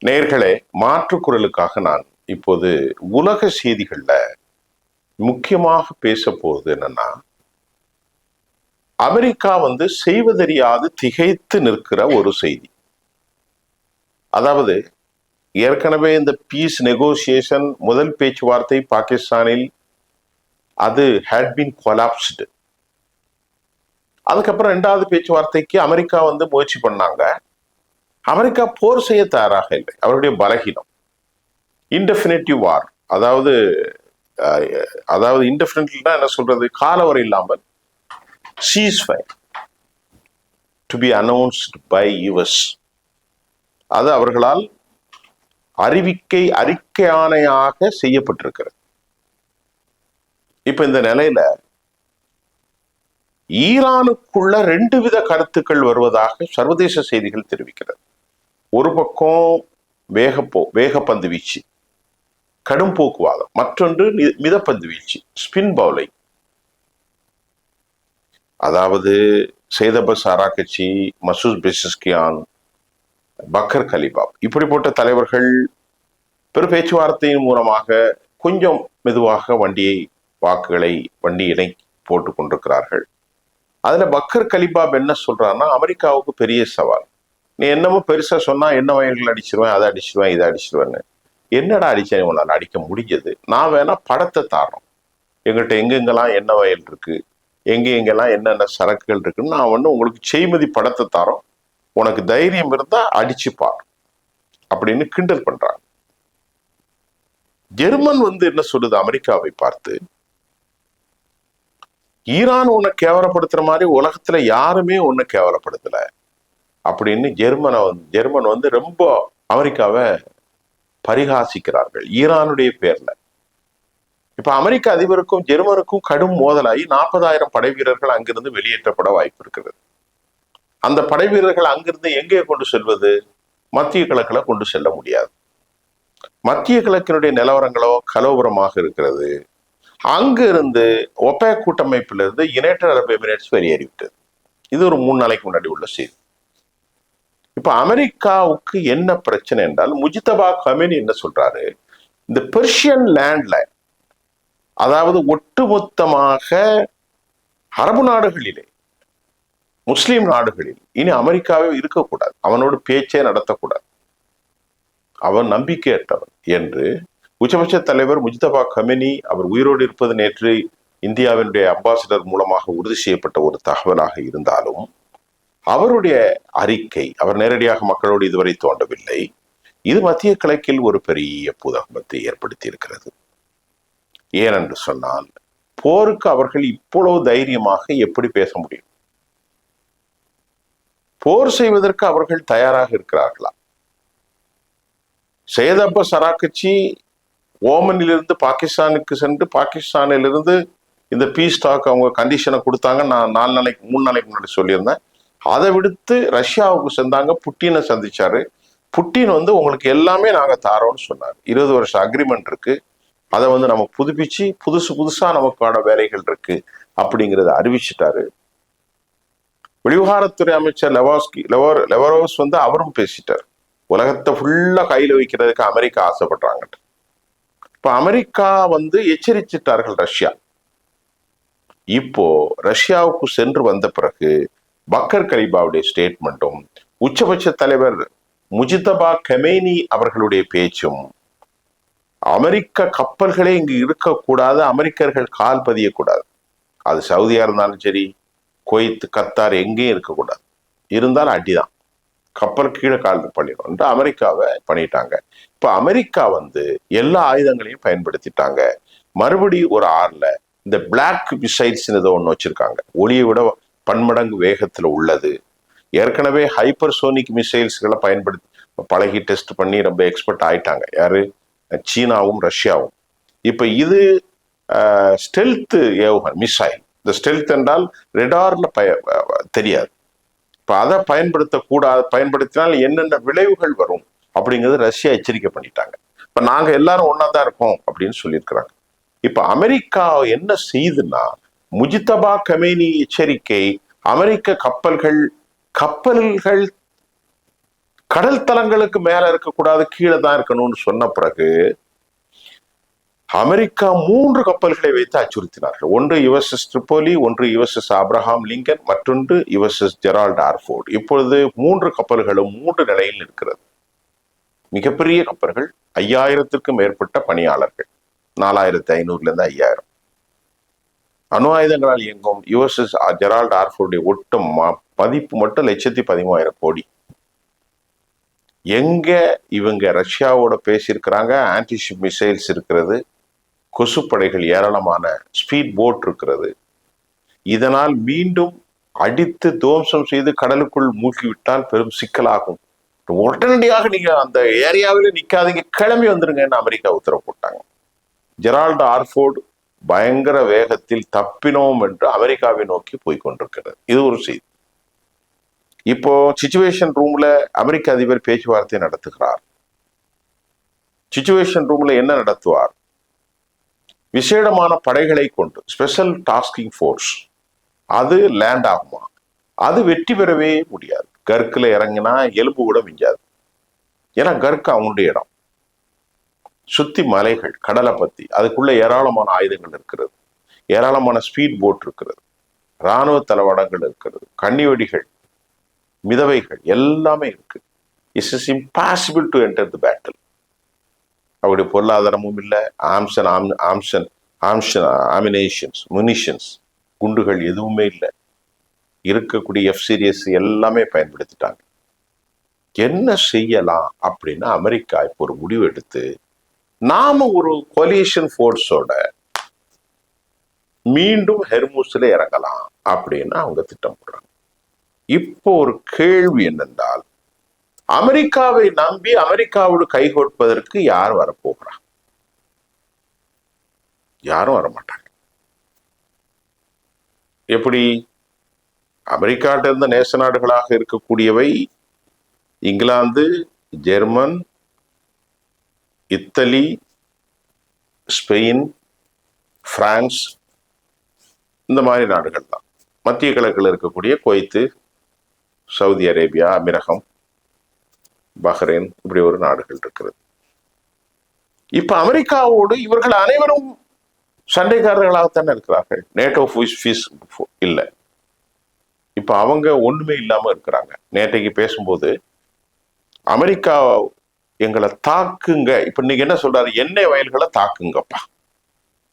நேயர்களே, மாற்று குரலுக்காக நான் இப்போது உலக செய்திகள்ல முக்கியமாக பேச போறது என்னன்னா, அமெரிக்கா செய்வதறியாது திகைத்து நிற்கிற ஒரு செய்தி. அதாவது ஏற்கனவே இந்த பீஸ் நெகோசியேஷன் முதல் பேச்சுவார்த்தை பாகிஸ்தானில் அது ஹேட் பீன் கொலாப்ஸ்டு. அதுக்கப்புறம் இரண்டாவது பேச்சுவார்த்தைக்கு அமெரிக்கா முயற்சி பண்ணாங்க. அமெரிக்கா போர் செய்ய தயாராக இல்லை. அவருடைய பலகீனம் இன்டெஃபினிட்டிவ் வார், அதாவது அதாவது இன்டெஃபினிட்னா என்ன சொல்றது, காலவரை இல்லாமல் ceasefire to be announced by US, அது அவர்களால் அறிக்கையாணையாக செய்யப்பட்டிருக்கிறது. இப்ப இந்த நிலையில ஈரானுக்குள்ள ரெண்டு வித கருத்துக்கள் வருவதாக சர்வதேச செய்திகள் தெரிவிக்கிறது. ஒரு பக்கம் வேகப்பந்து வீச்சு, கடும் போக்குவாதம், மற்றொன்று மிதப்பந்து வீச்சு, ஸ்பின் பவுலிங். அதாவது சேதபஸ் ஆராக்கச்சி, மசூத் பெசிஸ்கியான், பக்கர் கலிபாப் இப்படிப்பட்ட தலைவர்கள் பெரு பேச்சுவார்த்தையின் மூலமாக கொஞ்சம் மெதுவாக வண்டியினை போட்டுக் கொண்டிருக்கிறார்கள். அதுல பக்கர் கலிபாப் என்ன சொல்றாருன்னா, அமெரிக்காவுக்கு பெரிய சவால், நீ என்னமோ பெருசா சொன்னா என்ன வயல்கள் அடிச்சிருவேன், அதை அடிச்சிருவேன், இதை அடிச்சிருவேன்னு. என்னடா அடிச்சேன், உன்னால அடிக்க முடிஞ்சது, நான் வேணா படத்தை தாரோம், எங்கிட்ட எங்கெங்கெல்லாம் என்ன வயல் இருக்கு, எங்கெங்கெல்லாம் என்னென்ன சரக்குகள் இருக்குன்னு நான் உங்களுக்கு செய்மதி படத்தை தாரோம், உனக்கு தைரியம் இருந்தா அடிச்சுப்பார் அப்படின்னு கிண்டல் பண்றாங்க. ஜெர்மன் என்ன சொல்லுது அமெரிக்காவை பார்த்து, ஈரான் உன்னை கேவலப்படுத்துற மாதிரி உலகத்துல யாருமே உன்னை கேவலப்படுத்தல அப்படின்னு ஜெர்மன் ரொம்ப அமெரிக்காவை பரிகாசிக்கிறார்கள் ஈரானுடைய பேர்ல. இப்ப அமெரிக்க அதிபருக்கும் ஜெர்மனுக்கும் கடும் மோதலாகி 40,000 படை வீரர்கள் அங்கிருந்து வெளியேற்றப்பட வாய்ப்பு இருக்கிறது. அந்த படை வீரர்கள் அங்கிருந்து எங்கே கொண்டு செல்வது? மத்திய கிழக்குல கொண்டு செல்ல முடியாது. மத்திய கிழக்கினுடைய நிலவரங்களோ கலோபரமாக இருக்கிறது. அங்கு இருந்து ஒபேக் கூட்டமைப்பிலிருந்து யுனைடெட் அரபு எமிரேட்ஸ் வெளியேறிவிட்டது. இது ஒரு 3 நாளைக்கு முன்னாடி உள்ள செய்தி. இப்ப அமெரிக்காவுக்கு என்ன பிரச்சனை என்றால், முஜ்தபா கமேனி என்ன சொல்றாரு, இந்த பெர்ஷியன் லேண்ட்ல, அதாவது ஒட்டுமொத்தமாக அரபு நாடுகளிலே, முஸ்லிம் நாடுகளில் இனி அமெரிக்காவே இருக்கக்கூடாது, அவனோடு பேச்சே நடத்தக்கூடாது, அவன் நம்பிக்கையற்றவன் என்று உச்சபட்ச தலைவர் முஜ்தபா கமேனி, அவர் உயிரோடு இருப்பது நேற்று இந்தியாவினுடைய அம்பாசிடர் மூலமாக உறுதி செய்யப்பட்ட ஒரு தகவலாக இருந்தாலும், அவருடைய அறிக்கை, அவர் நேரடியாக மக்களோடு இதுவரை தோண்டவில்லை, இது மத்திய கிழக்கில் ஒரு பெரிய பூதகம்பத்தை ஏற்படுத்தி இருக்கிறது. ஏனென்று சொன்னால், போருக்கு அவர்கள் இவ்வளவு தைரியமாக எப்படி பேச முடியும்? போர் செய்வதற்கு அவர்கள் தயாராக இருக்கிறார்களா? சையத் அப்பாஸ் ஆராக்கச்சி ஓமனிலிருந்து பாகிஸ்தானுக்கு சென்று, பாகிஸ்தானிலிருந்து இந்த பீஸ் டாக் அவங்க கண்டிஷனை கொடுத்தாங்க. நான் 3 நாளைக்கு முன்னாடி சொல்லியிருந்தேன். அதை விடுத்து ரஷ்யாவுக்கு சென்றாங்க, புட்டினை சந்திச்சாரு. புட்டின் உங்களுக்கு எல்லாமே நாங்க தாரோம்னு சொன்னார். 20 வருஷம் அக்ரிமெண்ட் இருக்கு, அதை நம்ம புதுப்பிச்சு புதுசா நமக்கான வேலைகள் இருக்கு அப்படிங்கிறத அறிவிச்சிட்டாரு. வெளிவிவகாரத்துறை அமைச்சர் லெவரோஸ் அவரும் பேசிட்டார். உலகத்தை ஃபுல்லா கையில வைக்கிறதுக்கு அமெரிக்கா ஆசைப்படுறாங்க. இப்ப அமெரிக்கா எச்சரிச்சிட்டார்கள் ரஷ்யா. இப்போ ரஷ்யாவுக்கு சென்று வந்த பிறகு பக்கர் கலிபாவுடைய ஸ்டேட்மெண்ட்டும், உச்சபட்ச தலைவர் முஜ்தபா கமேனி அவர்களுடைய பேச்சும், அமெரிக்க கப்பல்களே இங்கு இருக்கக்கூடாது, அமெரிக்கர்கள் கால் பதியக்கூடாது, அது சவுதியா இருந்தாலும் சரி, குவைத், கத்தார், எங்கேயும் இருக்கக்கூடாது, இருந்தாலும் அடிதான், கப்பல் கீழே கால் பண்ணிடும் என்று அமெரிக்காவை பண்ணிட்டாங்க. இப்ப அமெரிக்கா எல்லா ஆயுதங்களையும் பயன்படுத்திட்டாங்க. மறுபடி ஒரு ஆறுல இந்த பிளாக் மிசைல்ஸ் ஏதோ ஒண்ணு வச்சிருக்காங்க, ஒளியை விட பன்மடங்கு வேகத்துல உள்ளது. ஏற்கனவே ஹைப்பர்சோனிக் மிசைல்ஸ்களை பயன்படுத்தி பழகி டெஸ்ட் பண்ணி ரொம்ப எக்ஸ்பர்ட் ஆயிட்டாங்க. யாரு? சீனாவும் ரஷ்யாவும். இப்ப இது ஸ்டெல்த் ஏவுகணை மிசைல். இந்த ஸ்டெல்த் என்றால் ரெடார்ல தெரியாது. இப்ப அதை பயன்படுத்தினால் என்னென்ன விளைவுகள் வரும் அப்படிங்கிறது ரஷ்யா எச்சரிக்கை பண்ணிட்டாங்க. இப்ப நாங்க எல்லாரும் ஒன்னாதான் இருக்கோம் அப்படின்னு சொல்லியிருக்கிறாங்க. இப்ப அமெரிக்கா என்ன செய்யுதுன்னா, முஜ்தபா கமேனி எச்சரிக்கை, அமெரிக்க கப்பல்கள் கடல் தளங்களுக்கு மேல இருக்கக்கூடாது, கீழே தான் இருக்கணும்னு சொன்ன பிறகு அமெரிக்கா 3 கப்பல்களை வைத்து அச்சுறுத்தினார்கள். ஒன்று யுஎஸ்எஸ் ட்ரிப்போலி, ஒன்று யுஎஸ்எஸ் ஆப்ரஹாம் லிங்கன், மற்றொன்று யுஎஸ்எஸ் ஜெரால்ட் ஆர்ஃபோர்ட். இப்பொழுது 3 கப்பல்களும் 3 நிலையில் இருக்கிறது. மிகப்பெரிய கப்பல்கள், 5000க்கும் மேற்பட்ட பணியாளர்கள், 4500 இருந்து 5000. அணு ஆயுதங்களால் இயங்கும் யுஎஸ்எஸ் ஜெரால்ட் ஆர்ஃபோர்டைய ஒட்டு மதிப்பு மட்டும் 1,13,000 கோடி. எங்க இவங்க ரஷ்யாவோட பேசியிருக்கிறாங்க, ஆன்டிஷிப் மிசைல்ஸ் இருக்கிறது, கொசுப்படைகள் ஏராளமான, ஸ்பீட் போட் இருக்கிறது. இதனால் மீண்டும் அடித்து துவம்சம் செய்து கடலுக்குள் மூழ்கிவிட்டால் பெரும் சிக்கலாகும். உடனடியாக நீங்க அந்த ஏரியாவில் நிக்காதீங்க, கிளம்பி வந்துருங்கன்னு அமெரிக்கா உத்தரவு போட்டாங்க. ஜெரால்ட் ஆர்ஃபோர்டு பயங்கர வேகத்தில் தப்பினோம் என்று அமெரிக்காவை நோக்கி போய்கொண்டிருக்கிறது. இது ஒரு செய்தி. இப்போ சிச்சுவேஷன் ரூம்ல அமெரிக்க அதிபர் பேச்சுவார்த்தை நடத்துகிறார். சிச்சுவேஷன் ரூம்ல என்ன நடத்துவார்? விசேடமான படைகளை கொண்டு, ஸ்பெஷல் டாஸ்கிங் ஃபோர்ஸ், அது லேண்ட் ஆகுமா? அது வெற்றி பெறவே முடியாது. கர்க்கில் இறங்கினா எலும்பு கூட மிஞ்சாது. ஏன்னா கர்க் அவங்களுடைய இடம், சுத்தி மலைகள், கடலை பத்தி, அதுக்குள்ள ஏராளமான ஆயுதங்கள் இருக்கிறது, ஏராளமான ஸ்பீட் போட் இருக்கிறது, இராணுவ தளவாடங்கள் இருக்கிறது, கன்னிவெடிகள், மிதவைகள் எல்லாமே இருக்கு. It's is impossible to enter the battle. அவருடைய பொருளாதாரமும் இல்லை, ஆமினேஷன்ஸ், முனிஷன்ஸ், குண்டுகள் எதுவுமே இல்லை. இருக்கக்கூடிய எஃப் சீரியஸ் எல்லாமே பயன்படுத்திட்டாங்க. என்ன செய்யலாம் அப்படின்னு அமெரிக்கா இப்போ ஒரு முடிவு எடுத்து, நாம ஒரு கோலிஷன் ஃபோர்ஸோட மீண்டும் ஹெர்முஸ்ல இறங்கலாம் அப்படின்னு அவங்க திட்டம் போடுறாங்க. இப்போ ஒரு கேள்வி என்னென்றால், அமெரிக்காவை நம்பி அமெரிக்காவோடு கைகோட்பதற்கு யார் வரப்போகிறா? யாரும் வரமாட்டாங்க. எப்படி? அமெரிக்காட்ட இருந்த நேச நாடுகளாக இருக்கக்கூடியவை England, German, Italy, Spain, France, இந்த மாதிரி நாடுகள் தான். மத்திய கிழக்கில் இருக்கக்கூடிய குவைத்து, சவுதி அரேபியா, அமீரகம், பஹ்ரைன், இப்படி ஒரு நாடுகள் இருக்கிறது. இப்ப அமெரிக்காவோடு இவர்கள் அனைவரும் சண்டைக்காரர்களாகத்தானே இருக்கிறார்கள். நேட்டோ ஃபீஸ் இல்லை. இப்ப அவங்க ஒண்ணுமே இல்லாம இருக்கிறாங்க. நேற்றைக்கு பேசும்போது அமெரிக்கா எங்களை தாக்குங்க, இப்ப நீங்க என்ன சொல்றாரு, எண்ணெய் வயல்களை தாக்குங்கப்பா.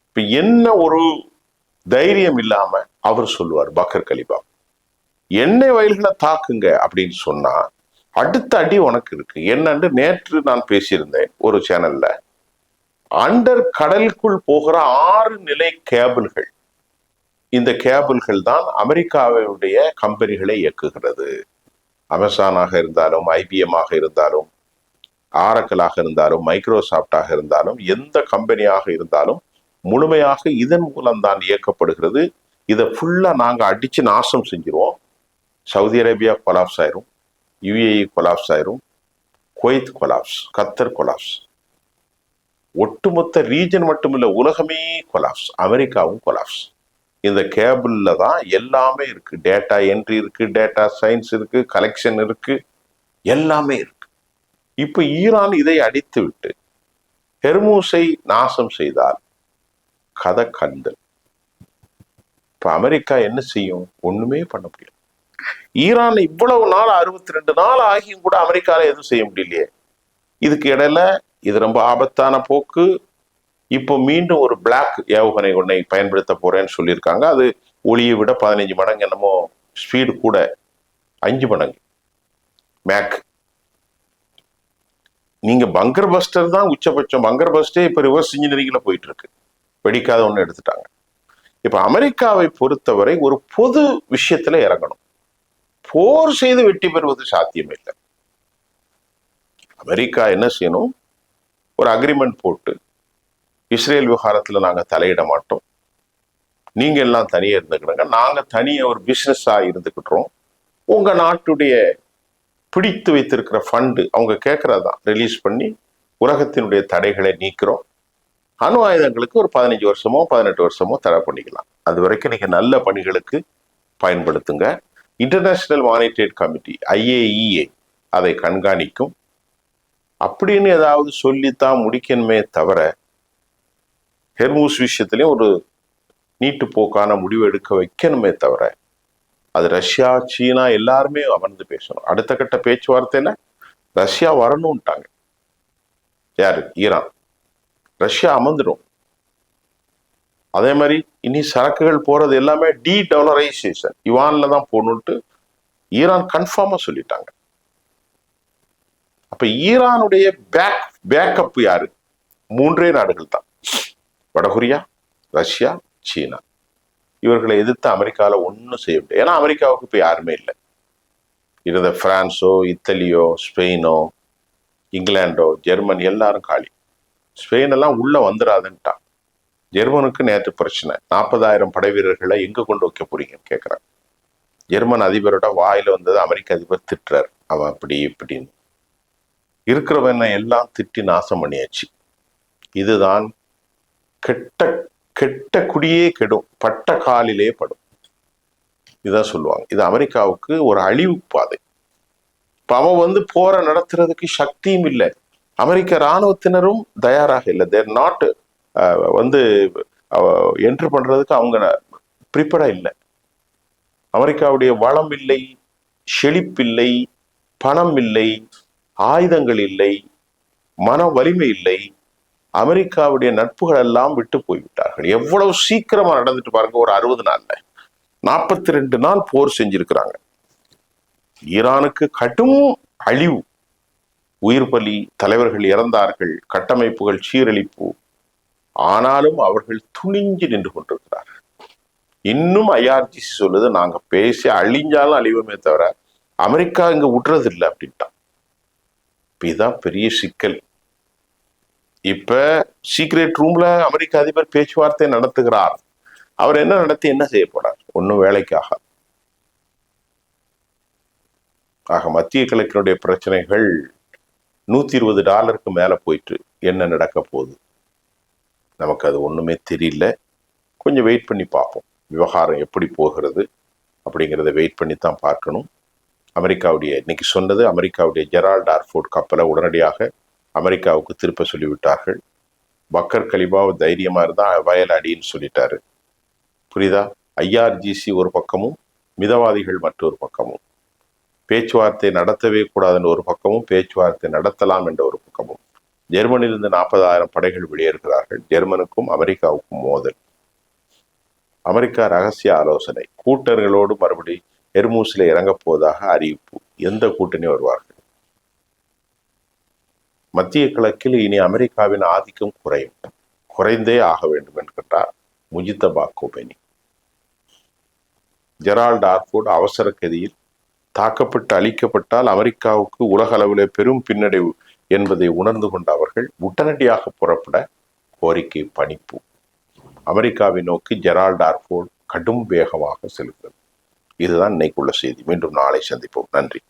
இப்ப என்ன ஒரு தைரியம் இல்லாம அவர் சொல்லுவார் பக்கர் கலிபா, எண்ணெய் வயல்களை தாக்குங்க அப்படின்னு சொன்னா அடுத்த அடி உனக்கு இருக்கு. என்னன்னு நேற்று நான் பேசியிருந்தேன் ஒரு சேனல்ல. அண்டர் கடலுக்குள் போகிற 6 நிலை கேபிள்கள், இந்த கேபிள்கள் தான் அமெரிக்காவுடைய கம்பெனிகளை இயக்குகிறது. அமேசானாக இருந்தாலும், ஐபிஎம் இருந்தாலும், ஆரக்கலாக இருந்தாலும், மைக்ரோசாப்டாக இருந்தாலும், எந்த கம்பெனியாக இருந்தாலும் முழுமையாக இதன் மூலம்தான் இயக்கப்படுகிறது. இதை ஃபுல்லா நாங்க அடிச்சு நாசம் செஞ்சிருவோம். சவுதி அரேபியா கொலாப்ஸ் ஆயிரும், யுஏஇ கொலாப்ஸ் ஆயிரும், குவைத் கொலாப்ஸ், கத்தர் கொலாப்ஸ், ஒட்டுமொத்த ரீஜன் மட்டுமில்ல உலகமே கொலாப்ஸ், அமெரிக்காவும் கொலாப்ஸ். இந்த கேபிள்ல தான் எல்லாமே இருக்கு. டேட்டா என்ட்ரி இருக்கு, டேட்டா சயின்ஸ் இருக்கு, கலெக்ஷன் இருக்கு, எல்லாமே இருக்கு. இப்ப ஈரான் இதை அடித்து விட்டு ஹெர்மூஸை நாசம் செய்தால் கதை கண்டல். இப்ப அமெரிக்கா என்ன செய்யும்? ஒண்ணுமே பண்ண முடியாது. ஈரான் இவ்வளவு நாள் 62 நாள் ஆகியும் கூட அமெரிக்கால எதுவும் செய்ய முடியலையே. இதுக்கு இடையில இது ரொம்ப ஆபத்தான போக்கு. இப்போ மீண்டும் ஒரு பிளாக் ஏவுகணை ஒன்றை பயன்படுத்த போறேன்னு சொல்லியிருக்காங்க. அது ஒளியை விட 15 மடங்கு என்னமோ ஸ்பீடு கூட, 5 மடங்கு மேக். நீங்க பங்கர் பஸ்டர் தான் உச்சபட்சம். பங்கர் பஸ்டே இப்ப ரிவர்ஸ் இன்ஜினியரிங்ல போயிட்டு இருக்கு. வெடிக்காத ஒண்ணு எடுத்துட்டாங்க. இப்ப அமெரிக்காவை பொறுத்தவரை ஒரு பொது விஷயத்துல இறங்கணும். போர் செய்து வெற்றி பெறுவது சாத்தியம் இல்லை. அமெரிக்கா என்ன செய்யணும்? ஒரு அக்ரிமெண்ட் போட்டு, இஸ்ரேல் விவகாரத்துல நாங்க தலையிட மாட்டோம், நீங்க எல்லாம் தனியா இருந்துக்கிறாங்க, நாங்க தனியா ஒரு பிசினஸா இருந்துக்கிட்டோம், உங்க நாட்டுடைய பிடித்து வைத்திருக்கிற ஃபண்டு அவங்க கேட்கறதான் ரிலீஸ் பண்ணி உலகத்தினுடைய தடைகளை நீக்கிறோம். அணு ஆயுதங்களுக்கு ஒரு 15 வருஷமோ 18 வருஷமோ தடை பண்ணிக்கலாம். அது வரைக்கும் நீங்க நல்ல பணிகளுக்கு பயன்படுத்துங்க. இன்டர்நேஷனல் மானிட்டரி கமிட்டி, IAEA, அதை கண்காணிக்கும் அப்படின்னு ஏதாவது சொல்லித்தான் முடிக்கணுமே தவிர, ஹெர்மூஸ் விஷயத்திலையும் ஒரு நீட்டு போக்கான முடிவு எடுக்க வைக்கணுமே தவிர, அது ரஷ்யா சீனா எல்லாருமே அமர்ந்து பேசணும். அடுத்த கட்ட பேச்சுவார்த்தையில ரஷ்யா வரணும்ட்டாங்க. யாரு? ஈரான். ரஷ்யா அமர்ந்துடும். அதே மாதிரி இனி சரக்குகள் போறது எல்லாமே டாலரைசேஷன், யுவான்ல தான் போகணும்ட்டு ஈரான் கன்ஃபார்மா சொல்லிட்டாங்க. அப்ப ஈரானுடைய பேக்கப் யாரு? 3 நாடுகள் தான், வடகொரியா, ரஷ்யா, சீனா. இவர்களை எதிர்த்து அமெரிக்காவில் ஒன்றும் செய்ய முடியாது. ஏன்னா அமெரிக்காவுக்கு இப்போ யாருமே இல்லை. இருந்த பிரான்ஸோ, இத்தாலியோ, ஸ்பெயினோ, இங்கிலாண்டோ, ஜெர்மனி எல்லாரும் காலி. ஸ்பெயின் எல்லாம் உள்ள வந்துடாதுன்ட்டான். ஜெர்மனுக்கு நேற்று பிரச்சனை. 40,000 படை வீரர்களை எங்க கொண்டு வைக்க போறீங்கன்னு கேட்கிறான். ஜெர்மன் அதிபரோட வாயில வந்தது அமெரிக்க அதிபர் திட்டுறார். அவன் அப்படி இப்படின்னு இருக்கிறவனை எல்லாம் திட்டி நாசம் பண்ணியாச்சு. இதுதான் கெட்ட கெட்ட குடியே கெடும், பட்ட காலிலே படும். இதான் சொல்லுவாங்க. இது அமெரிக்காவுக்கு ஒரு அழிவு பாதை. இப்ப அவன் போற நடத்துறதுக்கு சக்தியும் இல்லை. அமெரிக்க இராணுவத்தினரும் தயாராக இல்லை. தேர் நாட் என்ட்ரு பண்றதுக்கு அவங்க ப்ரிப்பேர்டா இல்லை. அமெரிக்காவுடைய வளம் இல்லை, செழிப்பில்லை, பணம் இல்லை, ஆயுதங்கள் இல்லை, மன வலிமை இல்லை. அமெரிக்காவுடைய நட்புகள் எல்லாம் விட்டு போய்விட்டார்கள். எவ்வளவு சீக்கிரமா நடந்துட்டு பாருங்க. ஒரு 60 நாள்ல 42 நாள் போர் செஞ்சிருக்கிறாங்க. ஈரானுக்கு கடும் அழிவு, உயிர் பலி, தலைவர்கள் இறந்தார்கள், கட்டமைப்புகள் சீரழிப்பு. ஆனாலும் அவர்கள் துணிஞ்சு நின்று கொண்டிருக்கிறார்கள். இன்னும் IRGC சொல்லுது, நாங்க பேசி அழிஞ்சாலும் அழிவுமே தவிர அமெரிக்கா இங்க விடுறது இல்லை அப்படின்ட்டான். இதுதான் பெரிய சிக்கல். இப்ப சீக்ரெட் ரூம்ல அமெரிக்க அதிபர் பேச்சுவார்த்தை நடத்துகிறார். அவர் என்ன நடத்தி என்ன செய்ய போறார்? ஒன்னும் வேலைக்காக. ஆக மத்திய கிழக்கினுடைய பிரச்சனைகள் $120 மேல போயிட்டு என்ன நடக்க போகுது நமக்கு அது ஒண்ணுமே தெரியல. கொஞ்சம் வெயிட் பண்ணி பார்ப்போம். விவகாரம் எப்படி போகிறது அப்படிங்கிறத வெயிட் பண்ணி தான் பார்க்கணும். அமெரிக்காவுடைய இன்னைக்கு சொன்னது, அமெரிக்காவுடைய ஜெரால்ட் டார்ஃபோர்ட் கப்பலை உடனடியாக அமெரிக்காவுக்கு திருப்ப சொல்லிவிட்டார்கள். பக்கர் கலிபா தைரியமா இருந்தா வயலாடின்னு சொல்லிட்டாரு. புரியுதா? IRGC ஒரு பக்கமும், மிதவாதிகள் மற்றொரு பக்கமும், பேச்சுவார்த்தை நடத்தவே கூடாதுன்னு ஒரு பக்கமும், பேச்சுவார்த்தை நடத்தலாம் என்ற ஒரு பக்கமும். ஜெர்மனியிலிருந்து 40,000 படைகள் வெளியேறுகிறார்கள். ஜெர்மனுக்கும் அமெரிக்காவுக்கும் மோதல். அமெரிக்கா ரகசிய ஆலோசனை, கூட்டர்களோடு மறுபடி ஹெர்மூஸ்ல இறங்க போவதாக அறிவிப்பு. எந்த கூட்டணி வருவார்கள்? மத்திய கிழக்கில் இனி அமெரிக்காவின் ஆதிக்கம் குறைந்தே ஆக வேண்டும் என்கின்றார் முஜித்தபா கோபெனி. ஜெரால்ட் டார்ஃபோர்ட் அவசர கதியில் தாக்கப்பட்டு அழிக்கப்பட்டால் அமெரிக்காவுக்கு உலக அளவில் பெரும் பின்னடைவு என்பதை உணர்ந்து கொண்ட அவர்கள் உடனடியாக புறப்பட கோரிக்கை பணிப்பு. அமெரிக்காவை நோக்கி ஜெரால்ட் டார்ஃபோர்ட் கடும் வேகமாக செல்கிறது. இதுதான் இன்னைக்குள்ள செய்தி. மீண்டும் நாளை சந்திப்போம். நன்றி.